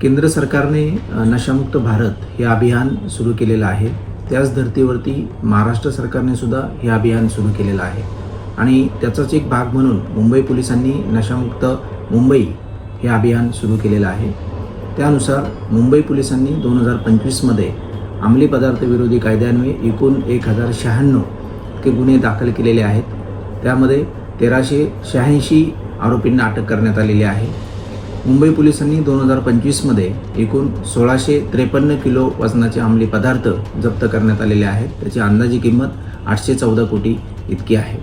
केंद्र सरकारने नशामुक्त भारत हे अभियान सुरू केलेलं आहे. त्याच धर्तीवरती महाराष्ट्र सरकारने सुद्धा हे अभियान सुरू केलेलं आहे आणि त्याचाच एक भाग म्हणून मुंबई पोलिसांनी नशामुक्त मुंबई हे अभियान सुरू केलेलं आहे. त्यानुसार मुंबई पोलिसांनी 2025मध्ये अंमली पदार्थ विरोधी कायद्यान्वये एकूण 1096 गुन्हे दाखल केलेले आहेत. त्यामध्ये 1386 आरोपींना अटक करण्यात आलेली आहे. मुंबई पोलिसांनी 2025मध्ये एकूण 1653 किलो वजनाचे अंमली पदार्थ जप्त करण्यात आलेले आहेत. त्याची अंदाजी किंमत 814 कोटी इतकी आहे.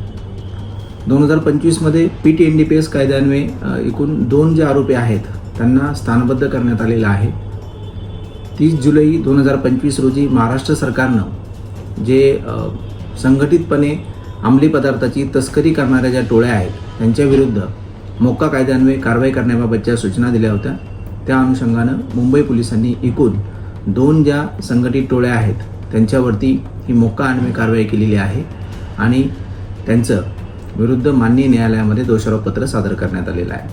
2025मध्ये PTNDPS कायद्यान्वये एकूण 2 जे आरोपी आहेत त्यांना स्थानबद्ध करण्यात आलेलं आहे. 30 जुलै 2025 रोजी महाराष्ट्र सरकारनं जे संघटितपणे अंमली पदार्थाची तस्करी करणाऱ्या ज्या टोळ्या आहेत त्यांच्याविरुद्ध मोक्का कायद्यान्वये कारवाई करण्याबाबतच्या सूचना दिल्या होत्या. त्या अनुषंगानं मुंबई पोलिसांनी एकूण 2 ज्या संघटित टोळ्या आहेत त्यांच्यावरती ही मोक्का अन्वये कारवाई केलेली आहे आणि त्यांचं विरुद्ध माननीय न्यायालयामध्ये दोषारोपपत्र सादर करण्यात आलेलं आहे.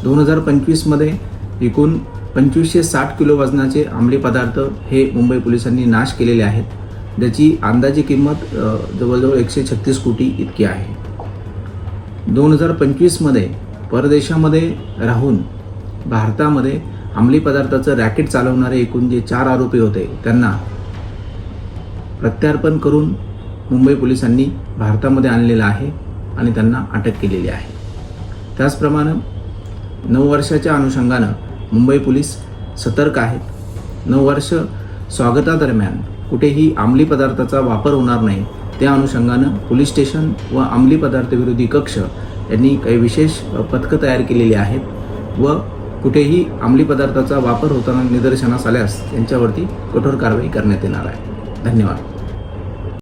2025मध्ये एकूण 2560 किलो वजनाचे अंमली पदार्थ हे मुंबई पोलिसांनी नाश केलेले आहेत. ज्याची अंदाजी किंमत जवळजवळ 136 कोटी इतकी आहे. 2025मध्ये परदेशामध्ये राहून भारतामध्ये अंमली पदार्थाचं रॅकेट चालवणारे एकूण जे 4 आरोपी होते त्यांना प्रत्यार्पण करून मुंबई पोलिसांनी भारतामध्ये आणलेलं आहे आणि त्यांना अटक केलेली आहे. त्याचप्रमाणे 9 वर्षाच्या अनुषंगानं मुंबई पोलीस सतर्क आहेत. 9 वर्ष स्वागतादरम्यान कुठेही अंमली पदार्थाचा वापर होणार नाही त्या अनुषंगानं पोलीस स्टेशन व अंमली पदार्थ विरोधी कक्ष यांनी काही विशेष पथकं तयार केलेली आहेत व कुठेही अंमली पदार्थाचा वापर होताना निदर्शनास आल्यास त्यांच्यावरती कठोर कारवाई करण्यात येणार आहे. धन्यवाद.